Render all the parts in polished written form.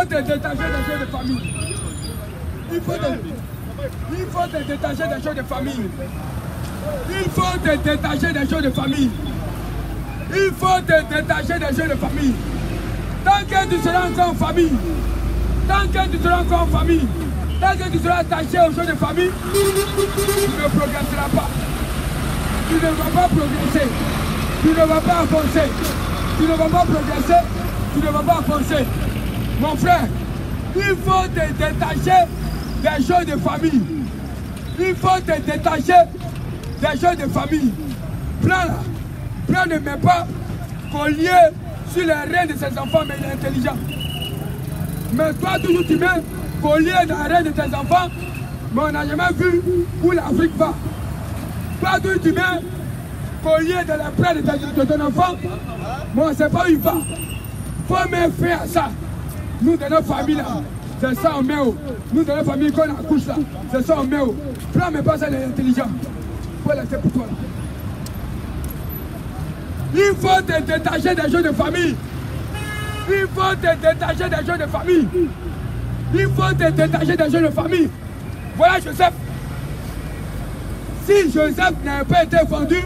faut te détacher des choses de famille. Il faut te détacher des choses de famille. Il faut te détacher des choses de famille. Il faut te détacher des choses de famille. Tant que tu seras encore en famille, tant que tu seras encore en famille, tant que tu seras attaché aux choses de famille, tu ne progresseras pas. Tu ne vas pas progresser. Tu ne vas pas avancer. Tu ne vas pas progresser. Tu ne vas pas avancer. Mon frère, il faut te détacher des choses de famille. Il faut te détacher des choses de famille. Prends-la. Prends ne met pas collier sur les reins de ses enfants, mais il est intelligent. Mais toi, toujours tu mets collier dans les reins de tes enfants, mais on n'a jamais vu où l'Afrique va. Toi, toujours tu mets collier dans les bras de ton enfant, mais on ne sait pas où il va. Il faut mettre fin à ça. Nous, dans notre famille, là, c'est ça on met haut. Nous, dans notre famille, quand on accouche là, c'est ça on met haut. Prends mais pas ça, il est intelligent. Il faut laisser pour toi là. Il faut te détacher des choses de famille. Il faut te détacher des choses de famille. Il faut te détacher des choses de famille. Voilà Joseph. Si Joseph n'avait pas été vendu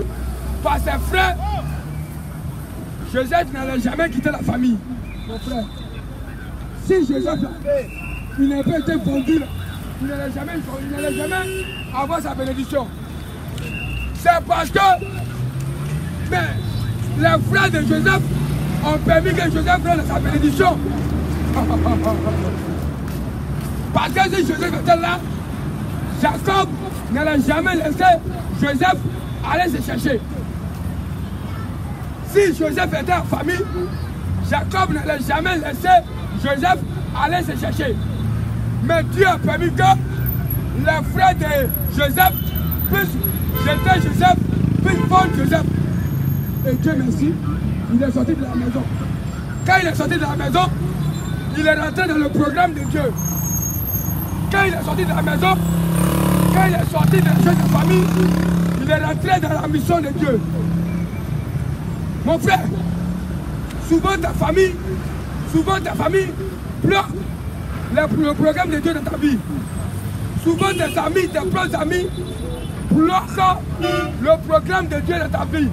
par ses frères, Joseph n'allait jamais quitter la famille. Mon frère. Si Joseph il n'avait pas été vendu, il n'allait jamais avoir sa bénédiction. C'est parce que les frères de Joseph ont permis que Joseph prenne sa bénédiction. Parce que si Joseph était là, Jacob n'allait jamais laisser Joseph aller se chercher. Si Joseph était en famille, Jacob n'allait jamais laisser Joseph aller se chercher. Mais Dieu a permis que les frères de Joseph puissent jeter Joseph, puissent vendre Joseph. Et Dieu merci, il est sorti de la maison. Quand il est sorti de la maison, il est rentré dans le programme de Dieu. Quand il est sorti de la maison, quand il est sorti de la chose de famille, il est rentré dans la mission de Dieu. Mon frère, souvent ta famille bloque le programme de Dieu dans ta vie. Souvent tes amis, tes proches amis bloquent le programme de Dieu dans ta vie.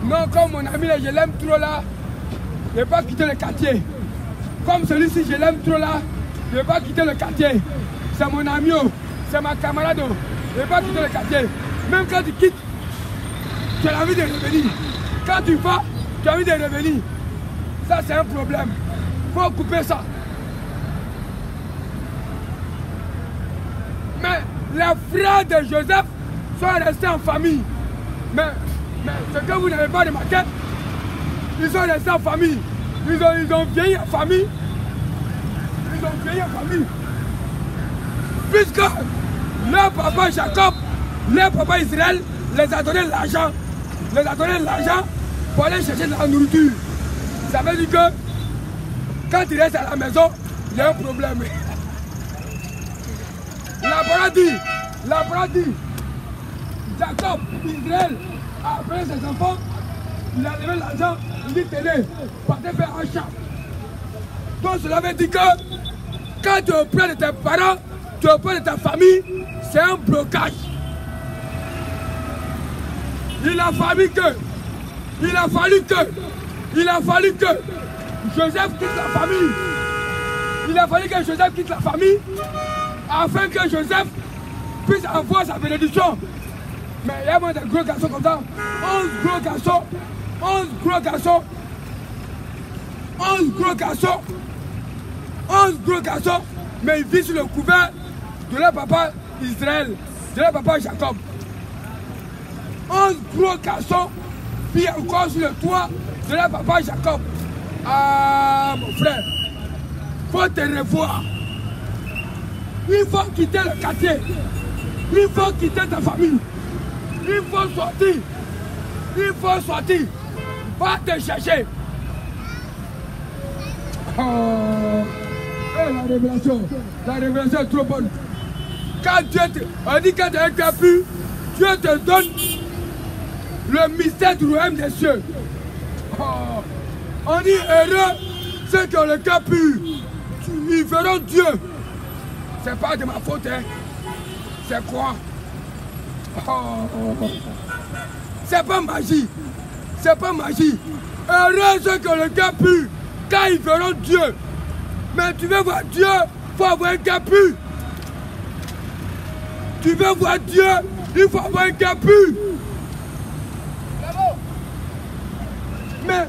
Non, comme mon ami, je l'aime trop là, je ne vais pas quitter le quartier. Comme celui-ci, je l'aime trop là, je ne vais pas quitter le quartier. C'est mon ami, c'est ma camarade, je ne vais pas quitter le quartier. Même quand tu quittes, tu as envie de revenir. Quand tu vas, tu as envie de revenir. Ça, c'est un problème. Il faut couper ça. Mais les frères de Joseph sont restés en famille. Mais ce que vous n'avez pas remarqué, ils sont restés en famille. Ils ont vieilli en famille. Ils ont vieilli en famille. Puisque leur papa Jacob, leur papa Israël les a donné l'argent. Les a donné l'argent pour aller chercher de la nourriture. Ça veut dire que quand il reste à la maison, il y a un problème. La parole dit, Jacob, Israël, a appelé ses enfants, il a levé l'argent, il dit tenez, partez faire un champ. Donc cela veut dire que quand tu es auprès de tes parents, tu es auprès de ta famille, c'est un blocage. Il a fallu que Joseph quitte la famille. Il a fallu que Joseph quitte la famille afin que Joseph puisse avoir sa bénédiction. Mais il y a des gros garçons comme ça. 11 gros garçons, mais ils vivent sur le couvert de leur papa Israël, de leur papa Jacob. 11 gros garçons vivent encore sur le toit de leur papa Jacob. Ah mon frère, faut te revoir. Il faut quitter le quartier. Il faut quitter ta famille. Il faut sortir. Il faut sortir. Va te chercher. Oh. Et la révélation est trop bonne. Quand Dieu te... On dit quand tu as un cœur pur, Dieu te donne le mystère du royaume des cieux. Oh. On dit heureux ceux qui ont le cœur pur. ils verront Dieu. C'est pas de ma faute, hein. C'est quoi? Oh. C'est pas magie. C'est pas magie. Heureux que le cœur pur, quand ils verront Dieu. Mais tu veux voir Dieu, il faut avoir un cœur pur. Tu veux voir Dieu, il faut avoir un cœur pur. Mais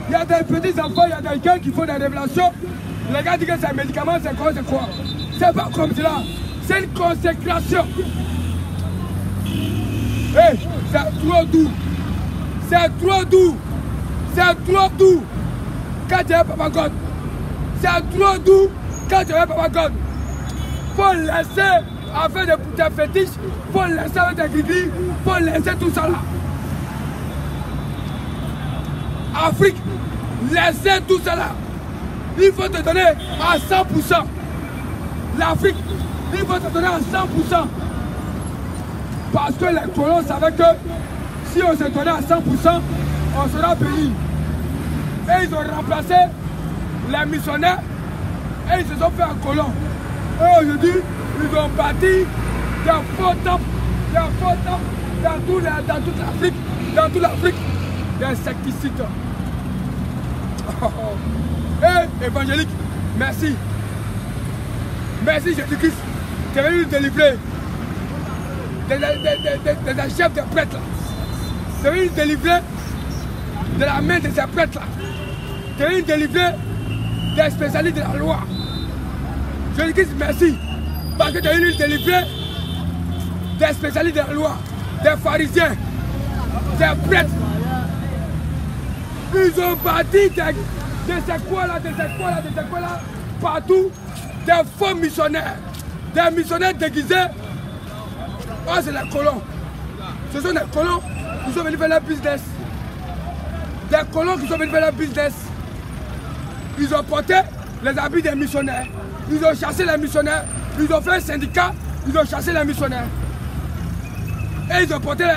il y a des petits enfants, il y a des gars qui font des révélations. Les gars disent que c'est un médicament, c'est quoi, c'est quoi? C'est pas comme cela. C'est une consécration. Hey, c'est trop doux. C'est trop doux. C'est trop doux. Quand tu es Papa God. C'est trop doux quand tu es Papa God. Faut laisser avec des fétiches. Faut laisser avec des guigui. Faut laisser tout ça là. Afrique, laissez tout cela. Il faut te donner à 100%. L'Afrique, il faut te donner à 100%. Parce que les colons savaient que si on se donnait à 100%, on sera payé. Et ils ont remplacé les missionnaires et ils se sont fait un colon. Et aujourd'hui, ils ont bâti des faux temples dans toute l'Afrique, des insecticides. Hey, évangélique, merci. Merci Jésus-Christ. Tu es venu nous délivrer des chefs de prêtres là. Tu es venu nous délivrer de la main de ces prêtres là. Tu es venu nous délivrer des spécialistes de la loi. Jésus-Christ, merci. Parce que tu es venu nous délivrer des spécialistes de la loi, des pharisiens, des prêtres. Ils ont bâti de ces quoi-là, partout, des faux missionnaires, des missionnaires déguisés. Oh, c'est les colons. Ce sont des colons qui sont venus faire leur business. Des colons qui sont venus faire leur business. Ils ont porté les habits des missionnaires. Ils ont chassé les missionnaires. Ils ont fait un syndicat. Ils ont chassé les missionnaires. Et ils ont porté les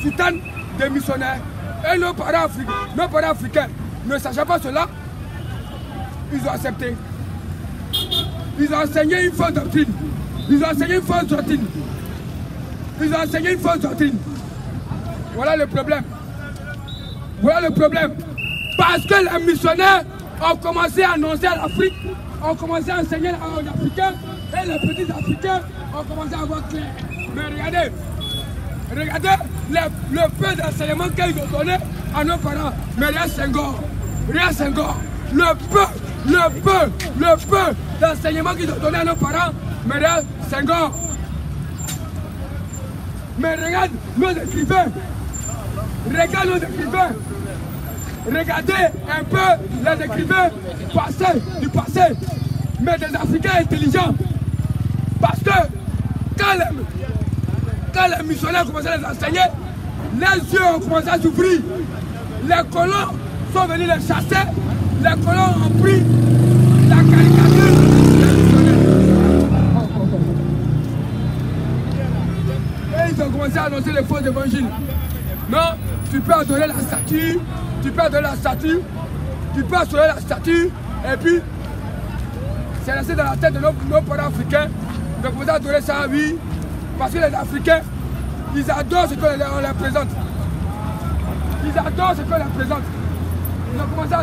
soutanes des missionnaires. Et nos parents africains, ne sachant pas cela, ils ont accepté. Ils ont enseigné une fausse doctrine. Ils ont enseigné une fausse doctrine. Ils ont enseigné une fausse doctrine. Voilà le problème. Voilà le problème. Parce que les missionnaires ont commencé à annoncer à l'Afrique, ont commencé à enseigner aux Africains, et les petits Africains ont commencé à avoir clair. Mais regardez le peu d'enseignement qu'ils ont donné à nos parents. Mais rien Senghor. Le peu d'enseignement qu'ils ont donné à nos parents. Mais rien Senghor. Mais regarde nos écrivains. Regardez un peu les écrivains du passé. Mais des Africains intelligents. Parce que quand les missionnaires ont commencé à les enseigner, les yeux ont commencé à s'ouvrir. Les colons sont venus les chasser. Les colons ont pris la caricature des missionnaires. Et ils ont commencé à annoncer les faux évangiles. Non, tu peux adorer la statue, tu peux adorer la statue, et puis c'est resté dans la tête de nos parents africains. Ils ont commencé à adorer ça, oui. Parce que les Africains, ils adorent ce qu'on leur présente. Ils adorent ce qu'on leur présente. Ils ont commencé à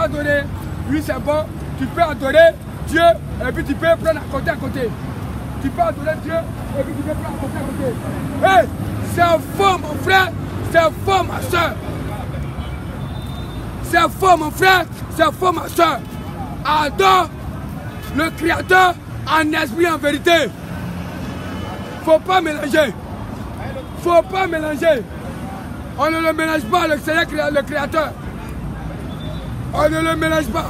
adorer. Oui, c'est bon. Tu peux adorer Dieu et puis tu peux prendre à côté. Tu peux adorer Dieu et puis tu peux prendre à côté. Hey, c'est faux mon frère, c'est faux ma soeur. C'est faux mon frère, c'est faux ma soeur. Adore le Créateur en esprit, en vérité. Faut pas mélanger. On ne le mélange pas, le Créateur. On ne le mélange pas.